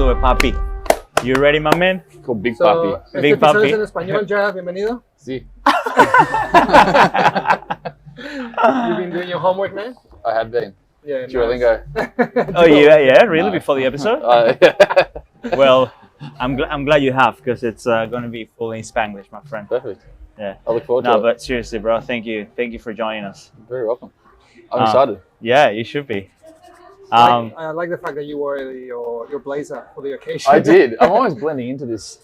do it, papi. You ready, my man? Called Big Papi. Big episodio Papi. es en español, Jarahad, bienvenido. Sí. You've been doing your homework, man? I have been. Yeah, Duolingo. Oh, yeah, really? No. Before the episode? Yeah. Well, I'm glad you have, because it's going to be fully in Spanglish, my friend. Perfect. Yeah. I look forward to No, it. but seriously, bro, thank you for joining us. You're very welcome. I'm excited. Yeah, you should be. I like the fact that you wore your blazer for the occasion. I did. I'm always blending into this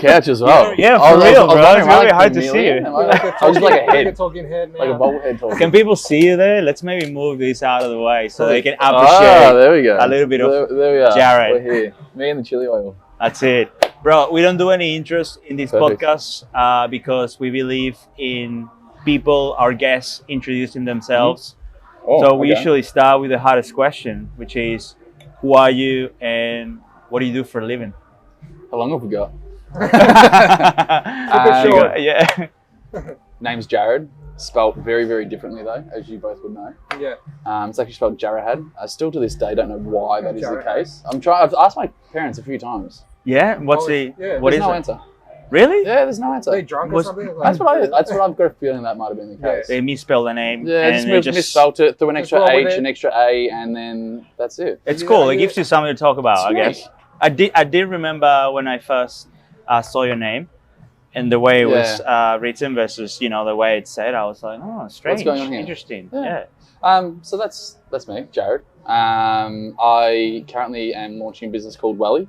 couch as well. Yeah, I for was- real, I was bro. wondering, It's gonna be am I hard to a see chameleon? you. Am I was just like a like a head, talking head, man. like a bobblehead talking. Can people see you there? Let's maybe move this out of the way so they can Ah, appreciate there we go. a little bit of there we are. Jarahad. We're here. Me and the chili oil. That's it. Bro, we don't do any intros in this Perfect. podcast because we believe in people, our guests, introducing themselves. Oh, So we okay. usually start with the hardest question, which is, who are you and what do you do for a living? How long have we got? short. Yeah. Name's Jarahad. Spelt very, very differently though, as you both would know. Yeah. It's actually spelled Jarahad. I still to this day don't know why that is the Jarahad. case. I've asked my parents a few times. Yeah? What's Oh, the, yeah. what There's is no it? answer. Really? Yeah, there's no answer. Are they drunk or Was- something? That's what I've got a feeling that might have been the case. They misspelled the name. Yeah, and just, they misspelt it, threw an Just extra roll with H, it. an extra A, and then that's it. It's Yeah, cool. It yeah. gives you something to talk about, I Sweet. guess. I did remember when I first saw your name and the way it was written versus, the way it's said. I was like, oh, strange. going on here? Interesting. Yeah. Yeah. So that's me, Jarahad. I currently am launching a business called Welly,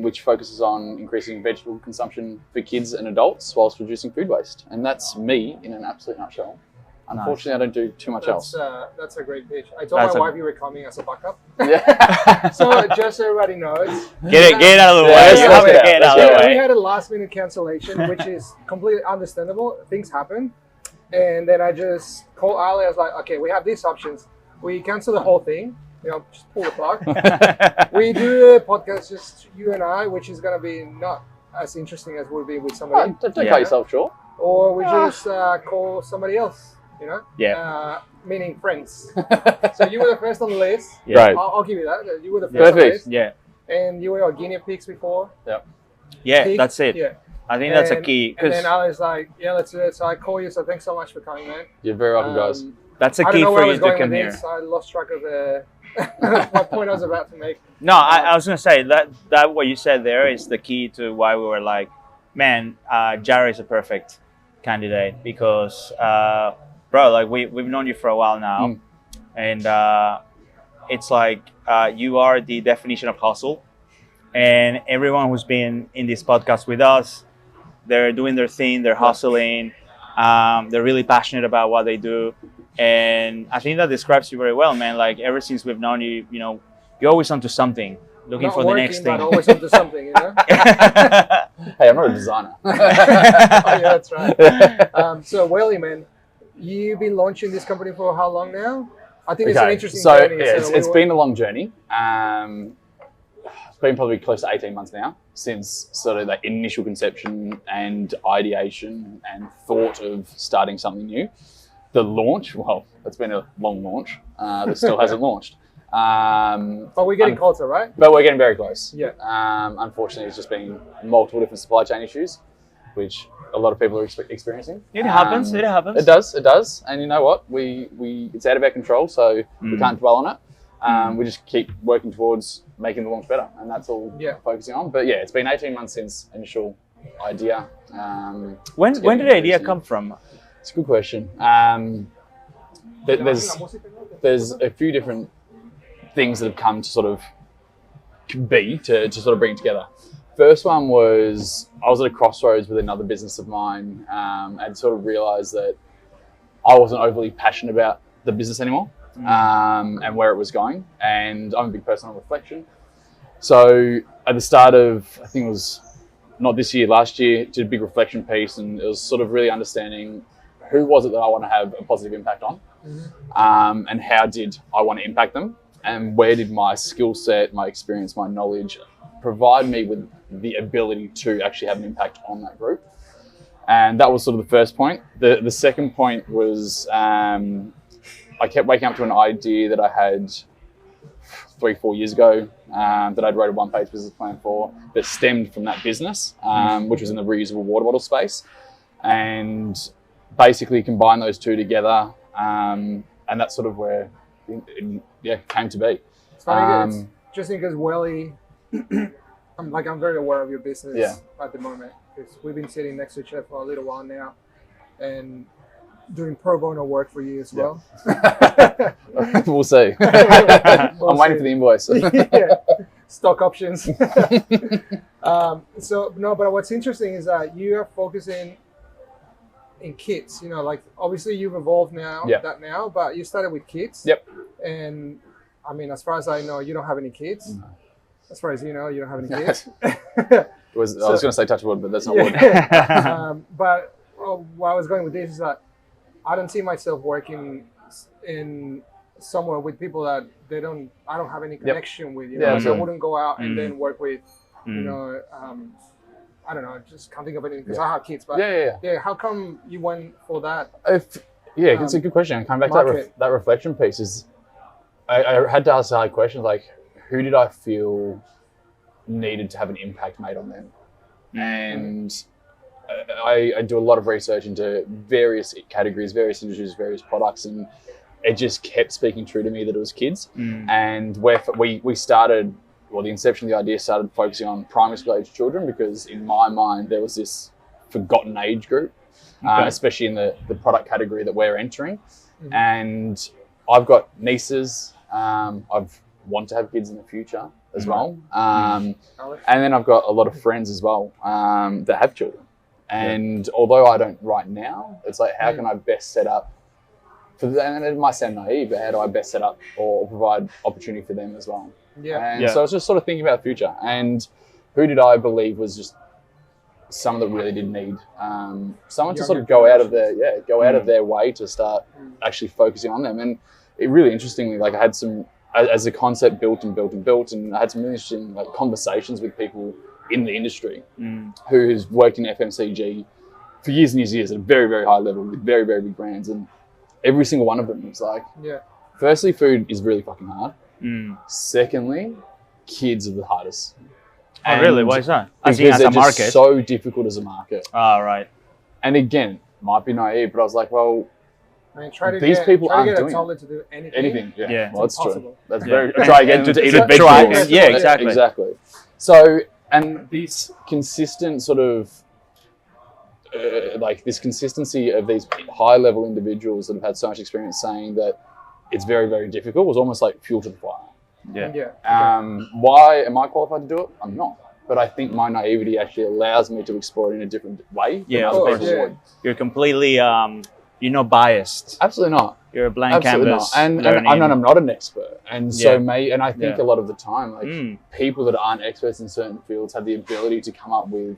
which focuses on increasing vegetable consumption for kids and adults whilst reducing food waste. And that's me in an absolute nutshell. Unfortunately, I don't do too much else. That's a great pitch. I told That's my a- wife you were coming as a backup. Yeah. So just so everybody knows. Get it out of the Yeah, way. let's You have to get it get out. out of the Let's We way. had a last minute cancellation, which is completely understandable. Things happen. And then I just called Ali. I was like, okay, we have these options. We cancel the whole thing, just pull the plug. We do a podcast, just you and I, which is going to be not as interesting as would be with somebody. Don't Yeah. cut yourself short. Or we just call somebody else, Yeah. meaning friends. So you were the first on the list. Yeah. Right. I'll give you that. You were the first on the Perfect. list. Yeah. And you were our guinea pigs before. Yeah, Pig? that's it. Yeah. I think that's a And- key. And 'Cause then I was like, yeah, let's do it. So I call you. So thanks so much for coming, man. You're very welcome, guys. that's a I don't key know where for I you was to going come with here. this. I lost track of what point I was about to make. No, I was gonna say that what you said there is the key to why we were like, man, Jarahad is a perfect candidate because, bro, like we've known you for a while now, and it's like you are the definition of hustle, and everyone who's been in this podcast with us, they're doing their thing, they're hustling, they're really passionate about what they do, and I think that describes you very well, man. Like ever since we've known you, you're always onto something, looking Not for the working, next but thing. always up to something, Hey, I'm not a designer. Oh, yeah, that's right. So, Welly, man, you've been launching this company for how long now? I think it's an interesting so journey. yeah, So it's been a long journey. It's been probably close to 18 months now since sort of that initial conception and ideation and thought of starting something new. The launch, well, it's been a long launch that still hasn't launched. But we're getting closer, right? But we're getting very close. Yeah. Unfortunately, it's just been multiple different supply chain issues, which a lot of people are experiencing. It happens. It happens. It does. And you know what? It's out of our control, so we can't dwell on it. We just keep working towards making the launch better, and that's all Yeah. focusing on. But yeah, it's been 18 months since initial idea. When did the idea come from? It's a good question. There's a few different things that have come to sort of sort of bring it together. First one was I was at a crossroads with another business of mine and sort of realized that I wasn't overly passionate about the business anymore and where it was going. And I'm a big person on reflection. So at the start of, I think it was not this year, last year, did a big reflection piece, and it was sort of really understanding who was it that I want to have a positive impact on, and how did I want to impact them, and where did my skill set, my experience, my knowledge provide me with the ability to actually have an impact on that group. And that was sort of the first point. The second point was I kept waking up to an idea that I had 3-4 years ago that I'd wrote a one-page business plan for that stemmed from that business, which was in the reusable water bottle space, and basically combine those two together, and that's sort of where it came to be. It's funny, it's just because Welly, I'm very aware of your business at the moment, because we've been sitting next to each other for a little while now, and doing pro bono work for you as well. We'll see. I'm waiting for the invoice. Stock options. So no, but what's interesting is that you are focusing in kids. You know, like obviously you've evolved now, but you started with kids. Yep. And I mean, as far as I know, you don't have any kids. No. As far as you know, you don't have any kids. I was going to say touch wood, but that's not wood. But where I was going with this is that I don't see myself working in somewhere with people that I don't have any connection with. You know, so I wouldn't go out and then work with, you know, I don't know, just can't think of anything because I have kids. But how come you went for that? It's a good question. Coming back to that reflection piece is, I had to ask the hard question, like, who did I feel needed to have an impact made on them? And I do a lot of research into various categories, various industries, various products, and it just kept speaking true to me that it was kids. And we started, the inception of the idea started focusing on primary school age children, because in my mind there was this forgotten age group, especially in the product category that we're entering. And I've got nieces, I've want to have kids in the future as well. And then I've got a lot of friends as well that have children. And although I don't right now, it's like, how can I best set up for them? And it might sound naive, but how do I best set up or provide opportunity for them as well? So I was just sort of thinking about the future, and who did I believe was just someone that really did need someone to sort of go out of their way to start actually focusing on them. And it really interestingly, like, I had some, as the concept built, and I had some really interesting conversations with people in the industry who's worked in FMCG for years and years at a very, very high level with very, very big brands. And every single one of them was like, firstly, food is really fucking hard. Secondly, kids are the hardest. Oh, really? Why is that? Because they're just so difficult as a market. Right. And again, might be naive, but I was like, well, I mean, these people aren't doing it to do anything. Well, that's impossible. true. That's very try again to eat a big exactly. So, and this consistent sort of this consistency of these high level individuals that have had so much experience saying that it's very, very difficult was almost like fuel to the fire. Why am I qualified to do it? I'm not. But I think my naivety actually allows me to explore it in a different way. You're completely you're not biased. Absolutely not. You're a blank canvas. And I'm not an expert. And so I think a lot of the time, people that aren't experts in certain fields have the ability to come up with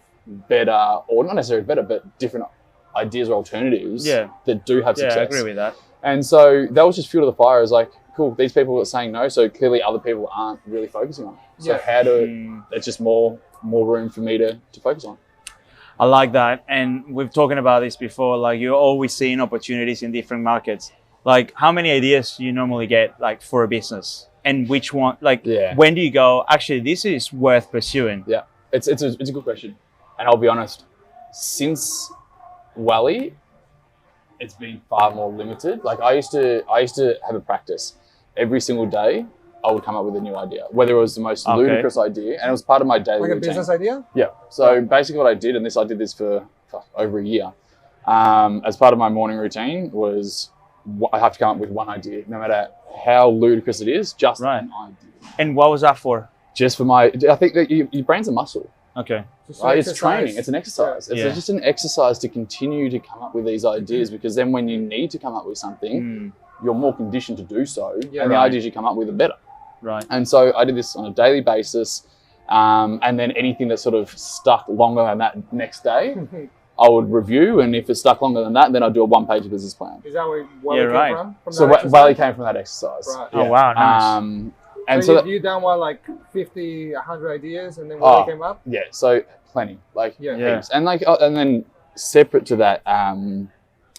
better, or not necessarily better, but different ideas or alternatives that do have success. Yeah, I agree with that. And so that was just fuel to the fire. It was like, cool, these people are saying no, so clearly other people aren't really focusing on it. So how do there's just more room for me to focus on. I like that. And we've talking about this before, like you're always seeing opportunities in different markets. Like how many ideas do you normally get like for a business? And which one, when do you go, actually, this is worth pursuing? Yeah, it's a good question. And I'll be honest, since Welly, it's been far more limited. Like I used to have a practice. Every single day, I would come up with a new idea, whether it was the most ludicrous idea, and it was part of my daily routine. Like a business idea? Yeah. So basically what I did, and I did this for over a year, as part of my morning routine was I have to come up with one idea, no matter how ludicrous it is, just an idea. And what was that for? Just for I think that your brain's a muscle. Okay. Right? It's training. It's an exercise. It's just an exercise to continue to come up with these ideas, because then when you need to come up with something, you're more conditioned to do so, and the ideas you come up with are better. Right. And so I did this on a daily basis, and then anything that sort of stuck longer than that next day, I would review, and if it stuck longer than that, then I'd do a one-page business plan. Is that where Welly came from? So Welly came from that exercise. Right. Oh, wow, nice. And so you done like 50, 100 ideas, and then Welly came up? Yeah, so plenty, heaps. And and then separate to that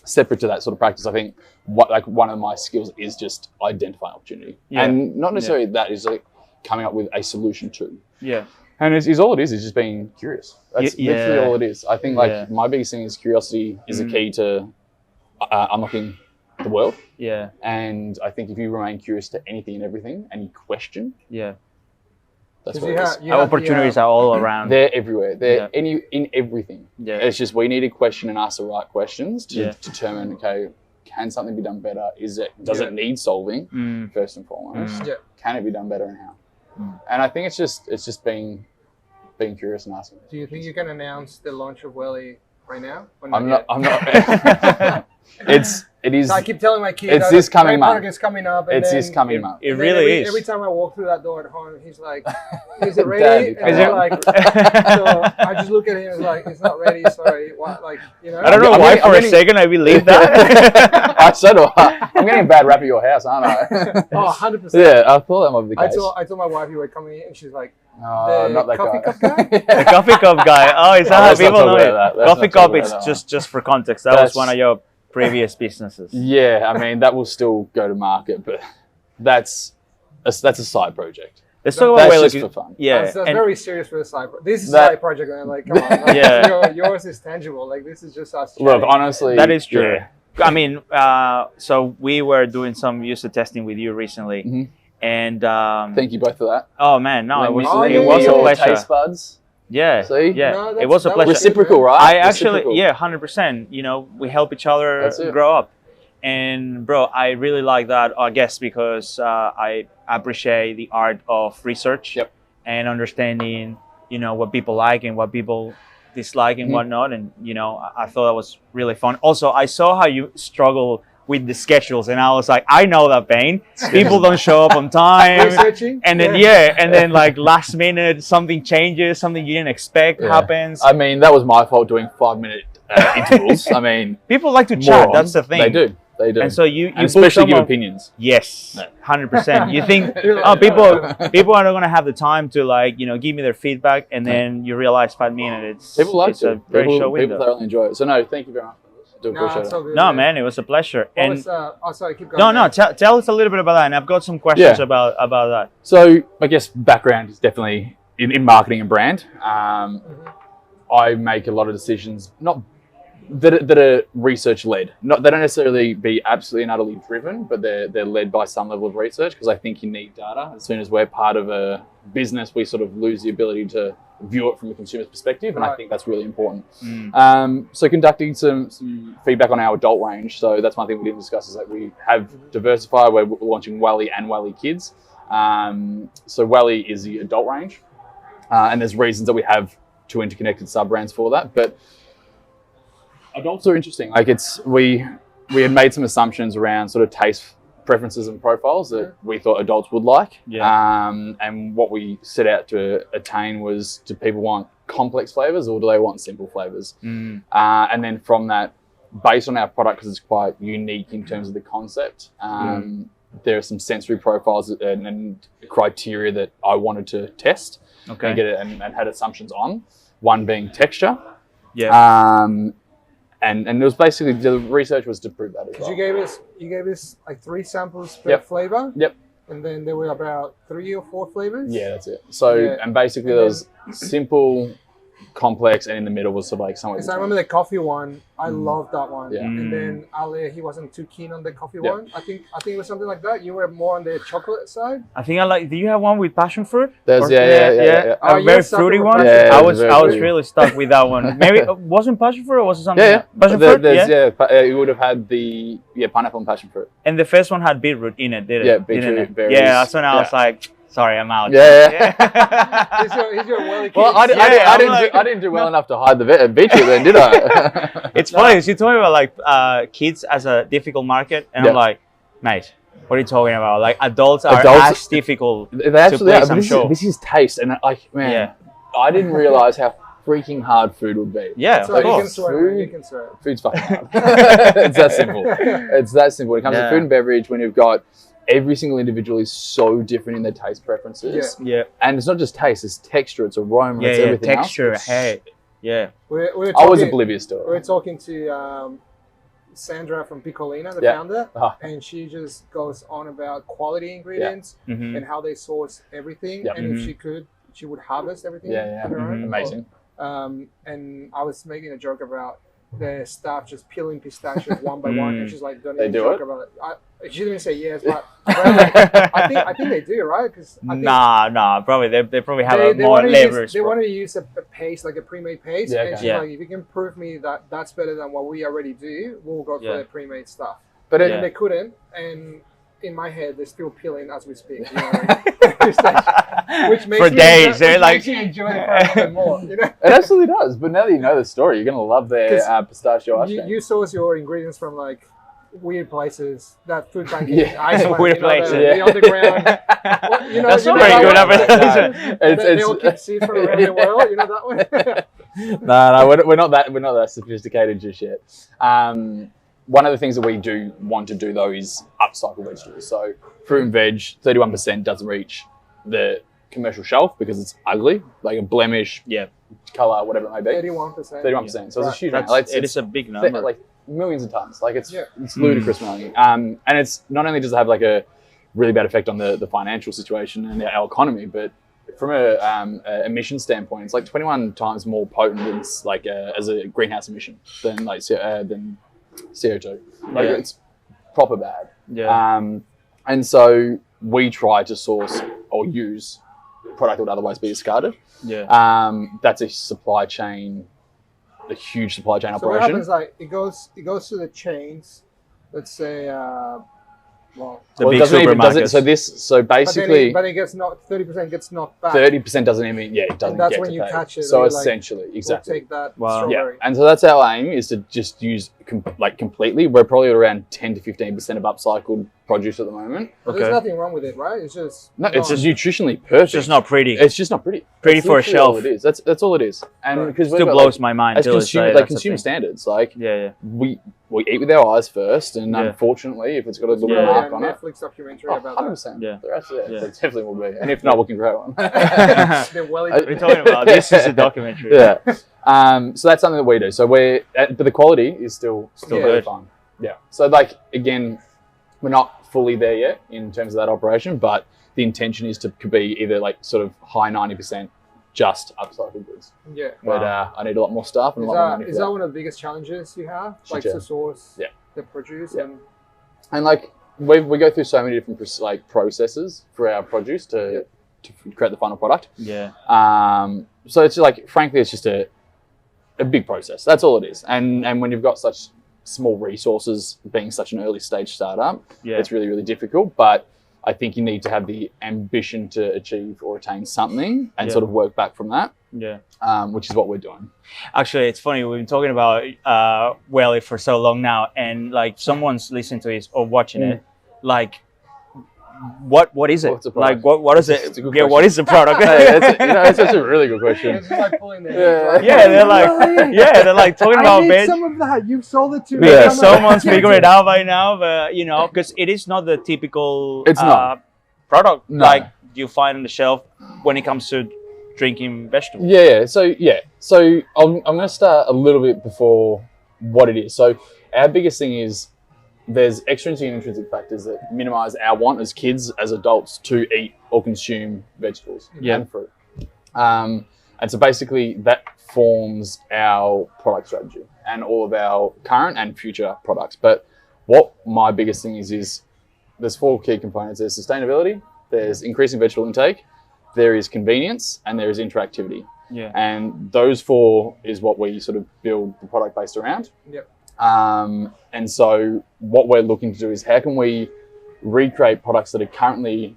sort of practice, I think one of my skills is just identifying opportunity, and not necessarily that is like coming up with a solution to. Yeah. And it's all it is just being curious. That's literally all it is. I think my biggest thing is curiosity is the key to unlocking the world. Yeah. And I think if you remain curious to anything and everything and you question, that's what it is. Our opportunities are all around. They're everywhere. They're in everything. Yeah. It's just we need to question and ask the right questions to determine, okay, can something be done better? Does it need solving first and foremost? Can it be done better and how? And I think it's just being curious and asking. Do you think you can announce the launch of Welly right now? I'm not. It is. So I keep telling my kids, it's this coming month. It's coming up. It's this coming month. It really is. Every time I walk through that door at home, he's like, "Is it ready?" Dad, and I'm like, so I just look at him and like, "It's not ready. Sorry." What, like, you know? I don't know why for a second I believe that. I said, I'm getting a bad rap at your house, aren't I? Oh, 100%. Yeah, I thought that might be the case. I told my wife you were coming in, and she's like, "Oh, not that coffee guy." cup guy? The coffee cup guy. Oh, is that how let's not people talk know about it? that. Let's Coffee not cup. talk It's about that just for context. That was one of your previous businesses. Yeah, I mean that will still go to market, but that's a side project. Let's talk That's about just for fun. Yeah, That's and very serious for a side project. This is a side project, and I'm like, come on. Like, yours is tangible. Like, this is just us. Look, honestly, that is true. Yeah. I mean, so we were doing some user testing with you recently, and thank you both for that. oh man, no, it was a your pleasure. Taste buds. Yeah, See? yeah, No, it was a that was pleasure. Reciprocal, right? I actually, Reciprocal. 100%. You know, we help each other That's it. grow up. And bro, I really like that, I guess, because I appreciate the art of research and understanding, you know, what people like and what people dislike and whatnot. And, you know, I thought that was really fun. Also, I saw how you struggle with the schedules, and I was like, I know that pain. People don't show up on time. Researching? And then, and then like last minute, something changes, something you didn't expect happens. I mean, that was my fault doing 5-minute intervals. I mean, people like to chat. That's the thing. They do. They do. And so you especially give opinions. Yes, 100%. You think, oh, people are not gonna have the time to like, you know, give me their feedback, and then you realize 5 minutes. People like it's a it. very short window. People thoroughly enjoy it. So no, thank you very much. Do appreciate it. No, man, it was a pleasure. What And was, sorry, keep going. no, tell us a little bit about that, and I've got some questions about that. So I guess background is definitely in marketing and brand. I make a lot of decisions, not that are research led. Not they don't necessarily be absolutely and utterly driven, but they're led by some level of research, because I think you need data. As soon as we're part of a business, we sort of lose the ability to view it from a consumer's perspective, and I think that's really important. So conducting some feedback on our adult range. So that's one thing we didn't discuss, is that we have diversified. We're launching Welly and Welly Kids. So Welly is the adult range, and there's reasons that we have two interconnected sub brands for that, but adults are interesting. Like we had made some assumptions around sort of taste preferences and profiles that we thought adults would like. And what we set out to attain was, do people want complex flavors or do they want simple flavors? And then from that, based on our product, because it's quite unique in terms of the concept, there are some sensory profiles and criteria that I wanted to test and get it and had assumptions on. One being texture. And it was basically, the research was to prove that as well. You gave us like 3 samples per flavor. And then there were about 3 or 4 flavors. Yeah, that's it. So and basically there was simple, complex, and in the middle was sort of like somewhere. Because I remember the coffee one. I loved that one. And then Ali, he wasn't too keen on the coffee one. I think it was something like that. You were more on the chocolate side. I think I like. Do you have one with passion fruit? There's A very fruity one. Yeah, I was really stuck with that one. Maybe it wasn't passion fruit, or was it something? Passion fruit. You would have had the pineapple and passion fruit. And the first one had beetroot in it, did it? Yeah, beetroot. Berries. Yeah, that's when I was like, sorry, I'm out. He's your Welly kid. Well, I didn't do well enough to hide the beetroot then, did I? It's funny. She told me about like kids as a difficult market, and I'm like, mate, what are you talking about? Like adults are as difficult to play some show. This is taste, and like, man, I didn't realize how freaking hard food would be. Yeah, like, you can swear. Food's fucking hard. It's that simple. It's that simple. When it comes to food and beverage, when you've got every single individual is so different in their taste preferences. And it's not just taste, it's texture, it's aroma, it's everything texture, else. Hey. Yeah. We're I was oblivious to it. We were talking to Sandra from Piccolina, the Yeah. founder, Ah. and she just goes on about quality ingredients Mhm. and how they source everything. Yep. And if Mhm. she could, she would harvest everything Yeah, on her own. Mhm. Amazing. And I was making a joke about the staff just peeling pistachios one by one, and she's like, "Don't They even do joke it? about it." She didn't say yes, but I think they do, right? Because Nah, probably they probably have a more wanna labors. they wanted to use a paste, like a pre-made paste, Yeah, and okay. she's Yeah. like, "If you can prove me that that's better than what we already do, we'll go for Yeah. the pre-made stuff." But And it, they couldn't, and in my head, they're still peeling as we speak. You know what I mean? Which makes For me days, enjoy, they're which like- makes you enjoy the process even more. You know, it absolutely does. But now that you know the story, you're going to love their 'Cause pistachio ice you, cream. you source your ingredients from like weird places, that food bank in Yeah. Iceland, Weird you know, places. the underground. Well, you know, That's you know pretty that good one? advertisement. They all keep seeds from around the world. You know that one. No, we're not that sophisticated just yet. One of the things that we do want to do though is upcycle vegetables. So fruit and veg, 31% doesn't reach the commercial shelf because it's ugly, like a blemish, Yeah, color, whatever it may be. 31%. 31%. So it's a Right. huge amount. Like, it is a big number. like millions of tons. Like it's Yeah. it's ludicrous money. And it's not only does it have like a really bad effect on the financial situation and our economy, but from a emission standpoint, it's like 21 times more potent than like as a greenhouse emission than than CO2. Like Yeah. it's proper bad. Yeah. And so we try to source or use product that would otherwise be discarded. Yeah. That's a supply chain, a huge supply chain So what operation. happens? Like it goes to the chains. Let's say, The big it doesn't even does it. supermarkets. So basically, but it gets knocked. 30% gets knocked back. 30% doesn't even it doesn't And that's get when to you pay. catch it, So or you're like, essentially, We'll exactly. take that Wow. Yeah, strawberry. and so that's our aim is to just use completely. We're probably at around 10 to 15% of upcycled produce at the moment. But Okay. There's nothing wrong with it, right? It's just No, it's not- just nutritionally perfect. It's just not pretty. It's just not pretty. Pretty That's for a literally all shelf. It is. That's all it is. And Right. because Still blows my mind as till this consumer, day. like That's the consumer thing. standards, like Yeah, we eat with our eyes first, and Yeah. unfortunately, if it's got a little Yeah. mark a on it, Netflix documentary oh, about 100%. Yeah. The rest of it, Yeah. there definitely will be. And if not, we can create one. that. The Welly yeah. We're talking about this is a documentary. Yeah. So that's something that we do. So but the quality is still Yeah. really Good. fun. Yeah. So like again, we're not fully there yet in terms of that operation, but the intention is to be either like sort of high 90% just upcycled goods. Yeah. But I need a lot more stuff and Is a lot more money that, for is that that. one of the biggest challenges you have? Like Sure. to source Yeah. the produce Yeah. and And like we go through so many different like processes for our produce to create the final product. Yeah. So it's like, frankly, it's just a big process. That's all it is. And when you've got such small resources, being such an early stage startup, Yeah. it's really, really difficult. But I think you need to have the ambition to achieve or attain something and Yeah. sort of work back from that, Yeah. which is what we're doing. Actually, it's funny. We've been talking about Welly for so long now, and like someone's listening to this or watching it, like, what is it? What's the product? Like, what is It's it? a good Yeah, what question. is the product? Hey, that's a really good question. it's like pulling their Yeah. heads, right? Yeah, they're like, Really? yeah, they're like talking I about need veg. some of that. You've sold it to me. Yeah. Come on. Someone's figuring it out by now, but you know, because it is not the typical It's not. product No. like you find on the shelf when it comes to drinking vegetables. Yeah. So I'm going to start a little bit before what it is. So our biggest thing is there's extrinsic and intrinsic factors that minimize our want as kids, as adults, to eat or consume vegetables Yeah. and fruit. And so basically that forms our product strategy and all of our current and future products. But what my biggest thing is there's 4 key components. There's sustainability, there's increasing vegetable intake, there is convenience, and there is interactivity. Yeah. And those 4 is what we sort of build the product based around. Yep. And so what we're looking to do is how can we recreate products that are currently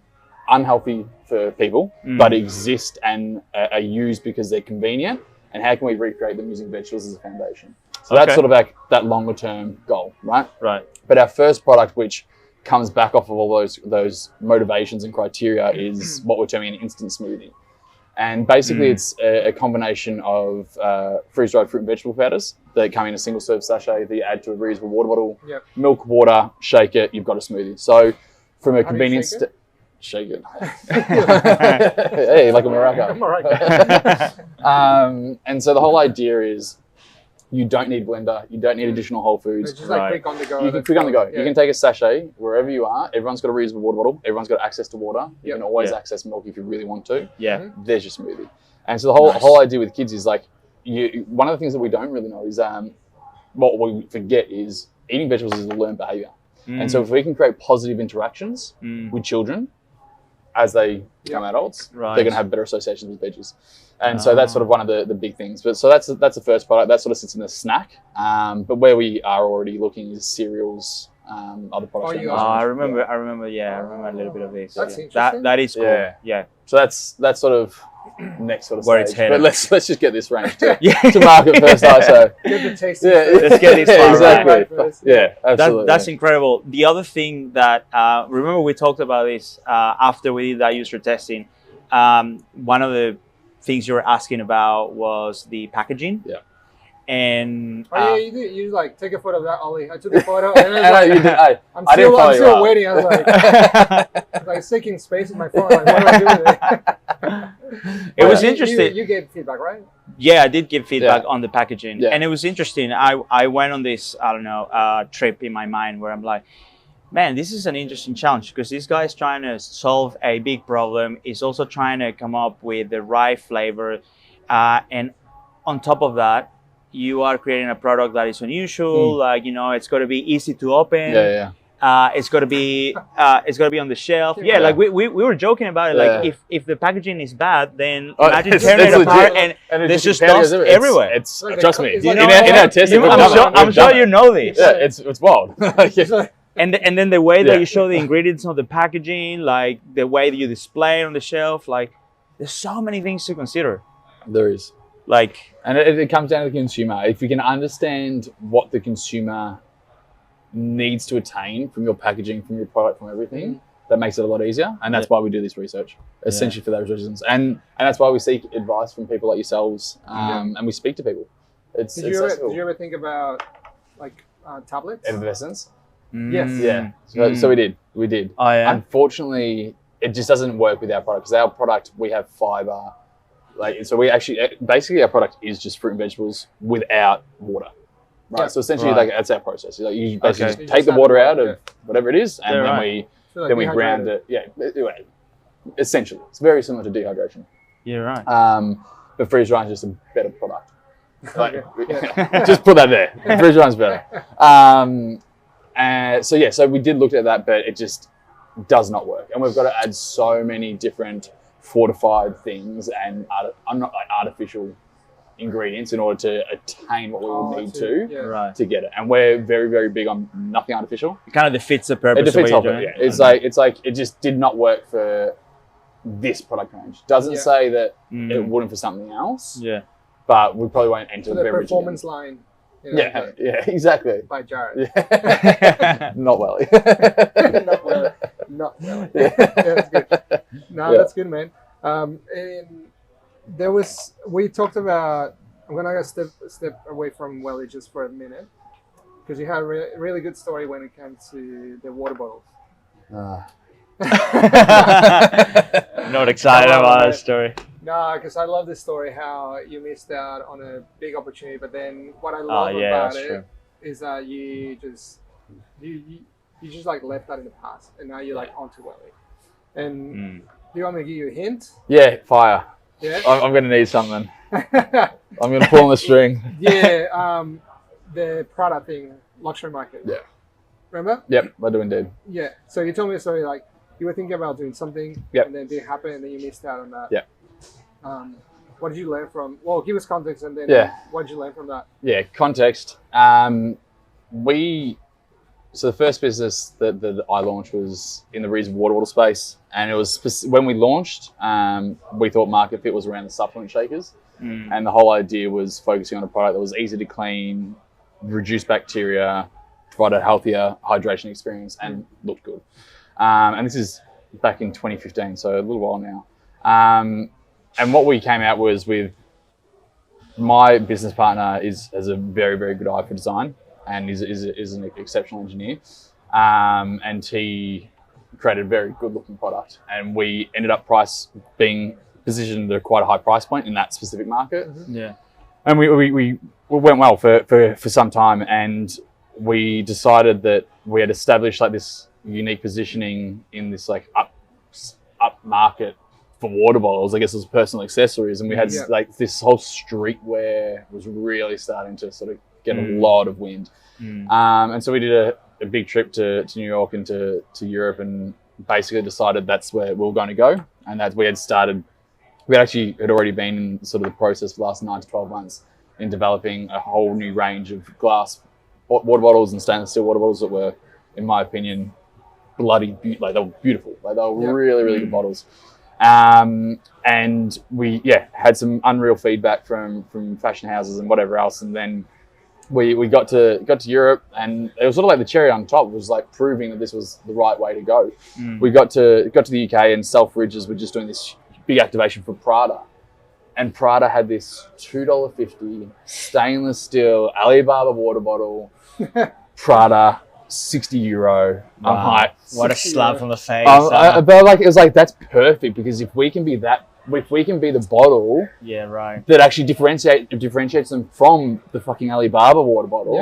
unhealthy for people, but exist and are used because they're convenient, and how can we recreate them using vegetables as a foundation? So that's Okay. sort of like that longer term goal, right? Right. But our first product, which comes back off of all those motivations and criteria, is what we're terming an instant smoothie. And basically it's a combination of freeze-dried fruit and vegetable powders that come in a single serve sachet that you add to a reusable water bottle, Yep. milk, water, shake it, you've got a smoothie. So from a How do you convenience... shake it? Shake it. Hey, like a maraca. I'm all right. And so the whole idea is You don't need blender. You don't need additional whole foods. It's just like quick on the go. You can quick on the go. Yeah. You can take a sachet wherever you are. Everyone's got a reusable water bottle. Everyone's got access to water. You can always access milk if you really want to. Yeah. There's your smoothie. And so the whole idea with kids is like, one of the things that we don't really know is what we forget is eating vegetables is a learned behavior. And so if we can create positive interactions with children as they become adults, they're going to have better associations with veggies. And so that's sort of one of the big things. But so that's the first product. That sort of sits in the snack. But where we are already looking is cereals, other products. I remember a little bit of this. That's interesting. That is cool. Yeah. So that's sort of next sort of where stage. it's headed. But let's just get this range to market first. So Get the taste. Let's get this far exactly. right. Yeah, absolutely. That's incredible. The other thing that remember we talked about this after we did that user testing. One of the things you were asking about was the packaging. Yeah. And you did. You like take a photo of that, Ollie. I took the photo, and I was like, I didn't follow I'm you still up. waiting. I was like taking space in my phone. Like, what do I do with it? it was interesting. You gave feedback, right? Yeah, I did give feedback on the packaging, Yeah. and it was interesting. I went on this trip in my mind where I'm like, man, this is an interesting challenge because this guy is trying to solve a big problem. He's also trying to come up with the right flavor, and on top of that, you are creating a product that is unusual. Like it's got to be easy to open. It's got to be on the shelf. Yeah, like we were joking about it. Like if the packaging is bad, then imagine tearing it apart and there's just dust everywhere. It's trust me. In our testing, I'm sure you know this. Yeah, it's wild. And then the way that you show the ingredients on the packaging, like the way that you display it on the shelf, like there's so many things to consider. There is. Like, and it comes down to the consumer. If you can understand what the consumer needs to attain from your packaging, from your product, from everything, that makes it a lot easier. And that's why we do this research, essentially for those reasons. And that's why we seek advice from people like yourselves, and we speak to people. Did you ever think about like tablets? Effervescence? Yes. Yeah. So we did. Oh yeah. Unfortunately, it just doesn't work with our product because our product, we have fiber. So we actually, basically our product is just fruit and vegetables without water. Right. Yeah. So essentially that's our process. Like you basically just take the water out of whatever it is and then we ground it. Yeah. Essentially. It's very similar to dehydration. Yeah, right. But freeze drying is just a better product. Just put that there. Freeze drying is better. So we did look at that, but it just does not work. And we've got to add so many different fortified things and artificial ingredients in order to attain what we would need to get it. And we're very, very big on nothing artificial. It kind of defeats the purpose. It defeats the purpose. Yeah. It's like it just did not work for this product range. Doesn't say that it wouldn't for something else. Yeah. But we probably won't enter the beverage performance again. line. Yeah, exactly. By Jarahad. Yeah. Not Welly. Not Welly. That's good. That's good, man. And we talked about, I'm going to step away from Welly just for a minute, because you had a really good story when it comes to the water bottles. Not excited about that story. No, because I love this story, how you missed out on a big opportunity, but then what I love about it is that you just like left that in the past, and now you're like onto Welly. And do you want me to give you a hint? Yeah, fire. Yeah? I'm going to need something. I'm going to pull on the string. Yeah, the Prada thing, luxury market. Yeah. Remember? Yep, I do indeed. Yeah, so you told me a story like you were thinking about doing something, and then it didn't happen, and then you missed out on that. Yeah. What did you learn from? Well, give us context, and then what did you learn from that? Yeah, context. So the first business that I launched was in the reusable water bottle space, and it was when we launched, we thought market fit was around the supplement shakers, and the whole idea was focusing on a product that was easy to clean, reduce bacteria, provide a healthier hydration experience, and looked good. And this is back in 2015, so a little while now. And what we came out was with my business partner has a very, very good eye for design and is an exceptional engineer. And he created a very good looking product. And we ended up being positioned at quite a high price point in that specific market. Yeah. And we went well for some time, and we decided that we had established like this unique positioning in this like up market for water bottles, I guess, as personal accessories, and we had like this whole streetwear was really starting to sort of get a lot of wind. And so we did a big trip to New York and to Europe, and basically decided that's where we were going to go, and that we had already been in sort of the process for the last 9 to 12 months in developing a whole new range of glass water bottles and stainless steel water bottles that were, in my opinion, like they were beautiful. Like they were really, really good bottles. And we had some unreal feedback from fashion houses and whatever else, and then we got to Europe, and it was sort of like the cherry on top. It was like proving that this was the right way to go. We got to the UK, and Selfridges were just doing this big activation for Prada, and Prada had this $2.50 stainless steel Alibaba water bottle, Prada, €60. Wow. I'm like, what a slap from the face. but like it was like, that's perfect, because if we can be the bottle that actually differentiates them from the fucking Alibaba water bottle,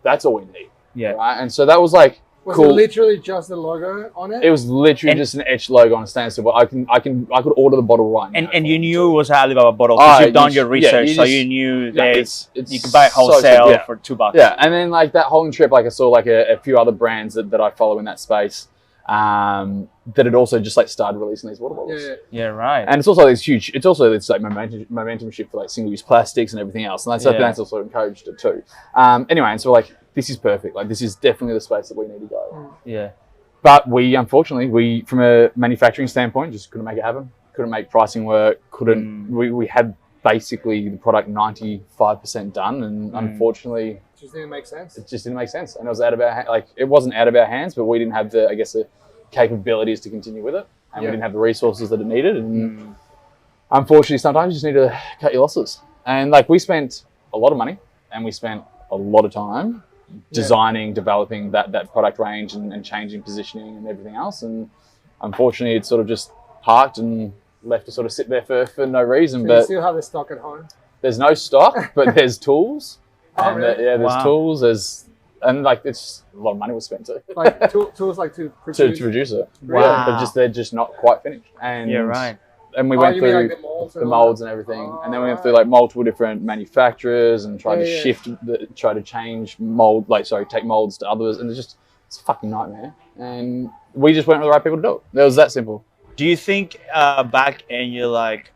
that's all we need. Right? And so that was like Was cool. it literally just the logo on it? It was literally just an etched logo on a stainless steel. But I could order the bottle right now. And you knew it was an Alibaba bottle because you've done your research, so you knew that you could buy it wholesale for $2. Yeah, and then like that whole trip, like I saw like a few other brands that I follow in that space, that had also just like started releasing these water bottles. Yeah, right. And it's also this like momentum shift for like single-use plastics and everything else, and that's also encouraged it too. Anyway, and so like, this is perfect. Like, this is definitely the space that we need to go. Yeah. But unfortunately, from a manufacturing standpoint, just couldn't make it happen. Couldn't make pricing work. We had basically the product 95% done, and unfortunately, it just didn't make sense. It just didn't make sense, and it was out of our it wasn't out of our hands, but we didn't have the capabilities to continue with it, and we didn't have the resources that it needed. And unfortunately, sometimes you just need to cut your losses. And like, we spent a lot of money, and we spent a lot of time designing, developing that product range and changing positioning and everything else. And unfortunately, it's sort of just parked and left to sort of sit there for no reason. So but you still have the stock at home? There's no stock, but there's tools. Oh, really? There's tools. And like, it's a lot of money was spent too. Like tools like to produce? To produce it. Wow. Yeah, but they're just not quite finished. And and we went through like the molds and everything, and then we went through like multiple different manufacturers and tried to try to change take molds to others, and it's a fucking nightmare. And we just weren't the right people to do it. It was that simple. Do you think back and you're like,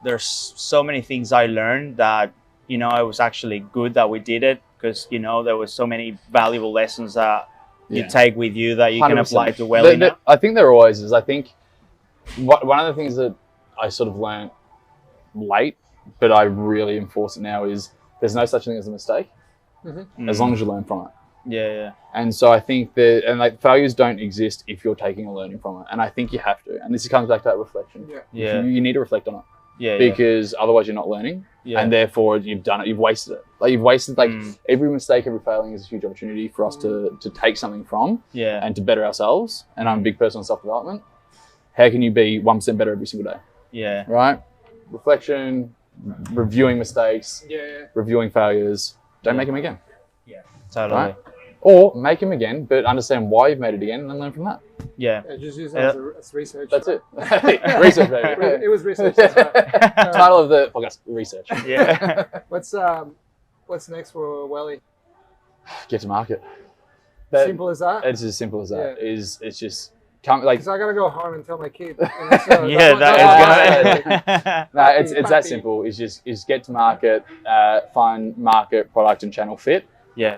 there's so many things I learned that, it was actually good that we did it, because, there was so many valuable lessons that you take with you that you 100%. Can apply to Welly now? I think there always is. I think one of the things that I sort of learned late, but I really enforce it now, is there's no such thing as a mistake, as long as you learn from it. Yeah. And so I think that, failures don't exist if you're taking a learning from it. And I think you have to. And this comes back to that reflection. Yeah. You need to reflect on it. Because otherwise you're not learning. And therefore you've done it. You've wasted it. Like, you've wasted, every mistake, every failing is a huge opportunity for us to take something from and to better ourselves. And I'm a big person on self-development. How can you be 1% better every single day? Yeah. Right? Reflection, reviewing mistakes, reviewing failures. Don't make them again. Yeah. Totally. Right? Or make them again, but understand why you've made it again and then learn from that. Yeah. Just use it as research. That's it. Research, baby. It was research. Title of the podcast, research. Yeah. What's next for Welly? Get to market. Simple as that? It's as simple as that. Yeah. It's just... Because I gotta go home and tell my kid. It's that simple. Is get to market, find market, product, and channel fit. Yeah.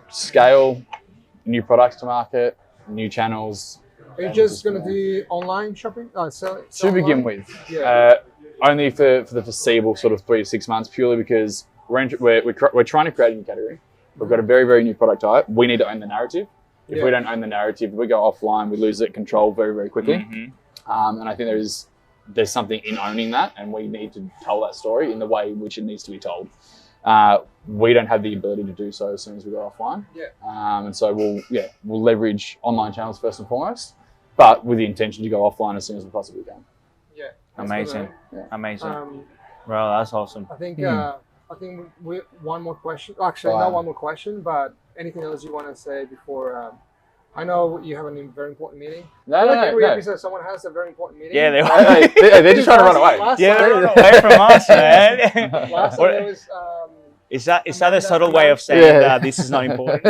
Scale new products to market, new channels. Are you just gonna do online shopping? To begin with, only for the foreseeable sort of 3 to 6 months, purely because we're trying to create a new category. We've got a very, very new product type. We need to own the narrative. If we don't own the narrative, if we go offline, we lose that control very, very quickly. And I think there's something in owning that, and we need to tell that story in the way in which it needs to be told. We don't have the ability to do so as soon as we go offline. And so we'll leverage online channels first and foremost, but with the intention to go offline as soon as we possibly can. Amazing. Amazing. Bro, that's awesome. I think I think we one more question. Actually, Fine. not one more question, but anything else you want to say before? I know you have a very important meeting. No, no, Every no. episode, someone has a very important meeting. Yeah, they They're just trying to run away. yeah, they run away from us, man. Last time What- there was. Is that a Amanda- subtle way of saying Yeah. that this is not important?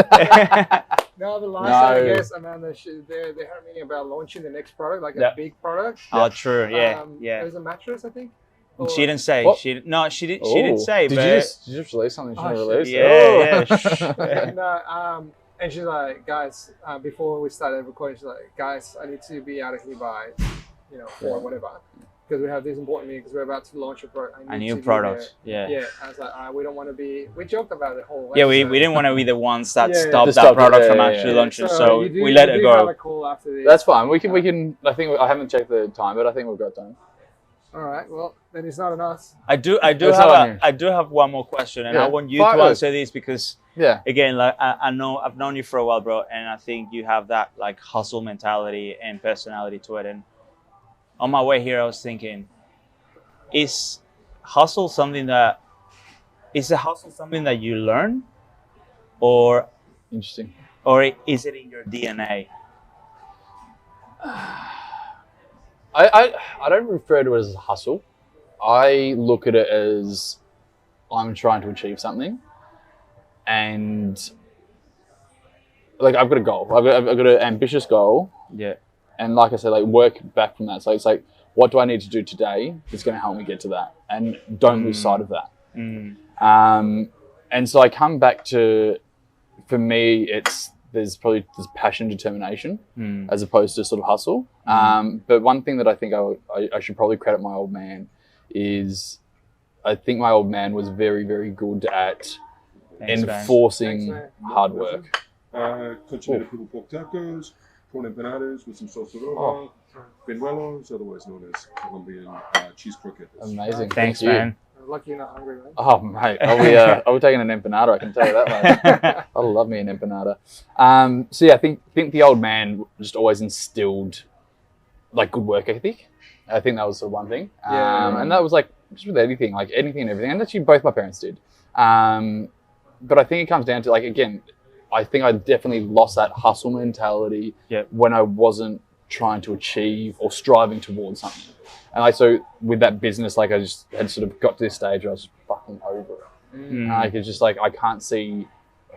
No, the last time I No. guess Amanda, they had a meeting about launching the next product, like Yeah. a big product. Oh, true. Yeah, It yeah. was a mattress, I think. She didn't say. What? She didn't say. Did but you just release something you Oh, shouldn't shit. release? Yeah, Oh. yeah. No, and she's like, guys, before we started recording, she's like, guys, I need to be out of here by, 4 or whatever, because we have this important meeting because we're about to launch a product. A new product. Yeah. Yeah, I was like, we don't want to be. We joked about the whole. Yeah, we episode. didn't want to be the ones that Yeah. stopped Just that stopped it, product yeah, from yeah, actually yeah. launching, so you do- we let you it do have go. a call after this. That's fine. We can. I think I haven't checked the time, but I think we've got time. All right. Well, then it's not on us. I do It's not on you. have one more question, and Yeah. I want you Fire to it. answer this because Yeah. again, like I know I've known you for a while, bro, and I think you have that like hustle mentality and personality to it. And on my way here, I was thinking, is a hustle something that you learn, or Interesting. is it in your DNA? I don't refer to it as a hustle. I look at it as I'm trying to achieve something, and like I've got a goal. I've got an ambitious goal, Yeah. and like I said, like work back from that. So it's like, what do I need to do today that's going to help me get to that, and don't lose sight of that. Mm. And so I come back to, for me, there's passion and determination Mm. as opposed to sort of hustle. But one thing that I think I should probably credit my old man is I think my old man was very, very good at Thanks, man. enforcing Thanks, hard work. Continental people pork tacos, prawn empanadas with some salsa roja, Oh. benuelos, otherwise known as Colombian cheese croquettes. Amazing. Thanks, Thank you. man. Lucky you're not hungry, man. Oh, mate, I'll be taking an empanada, I can tell you that, mate. I love me an empanada. So yeah, I think the old man just always instilled like good work ethic. I think that was sort of one thing. Yeah. And that was like just with anything and everything. And actually both my parents did. But I think it comes down to like, again, I think I definitely lost that hustle mentality Yep. when I wasn't trying to achieve or striving towards something. And like, so with that business, like I just had sort of got to this stage where I was just fucking over it. Mm. Like it's just like I can't see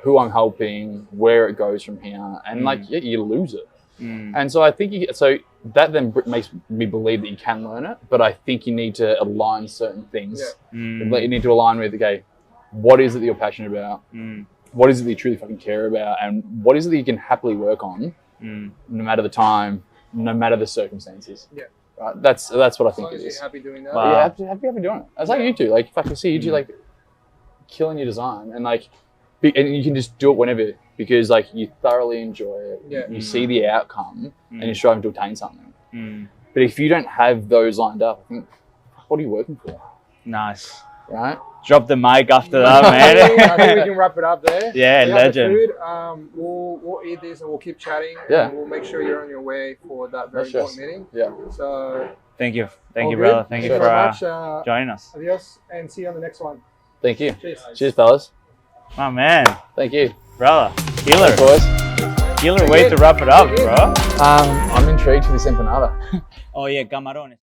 who I'm helping, where it goes from here, and like you lose it. Mm. And so I think so that then makes me believe that you can learn it, but I think you need to align certain things. Yeah. Mm. You need to align with, okay, what is it that you're passionate about? Mm. What is it that you truly fucking care about? And what is it that you can happily work on, Mm. no matter the time, no matter the circumstances? Yeah. Right? That's what I As think long it as is. you're happy doing that. Wow. Yeah, happy doing it. It's like you two. Like, fucking see you two, like, killing your design. And, like, and you can just do it whenever because, like, you thoroughly enjoy it. Yeah. You see the outcome and you're striving to attain something. Mm. But if you don't have those lined up, I think, what are you working for? Nice. Right? Drop the mic after that, I think man. we can wrap it up there. Yeah, We have the legend. food. We'll eat this and we'll keep chatting. Yeah. And we'll make sure you're on your way for that very That's important meeting. Yeah. So Thank you, all good. brother. Thank you very for much. joining us. Adios and see you on the next one. Thank you. Cheers. Cheers, fellas. My man, Thank you. brother, Thanks, boys. killer way to wrap it up, bro. I'm intrigued for this empanada. Oh yeah, camarones.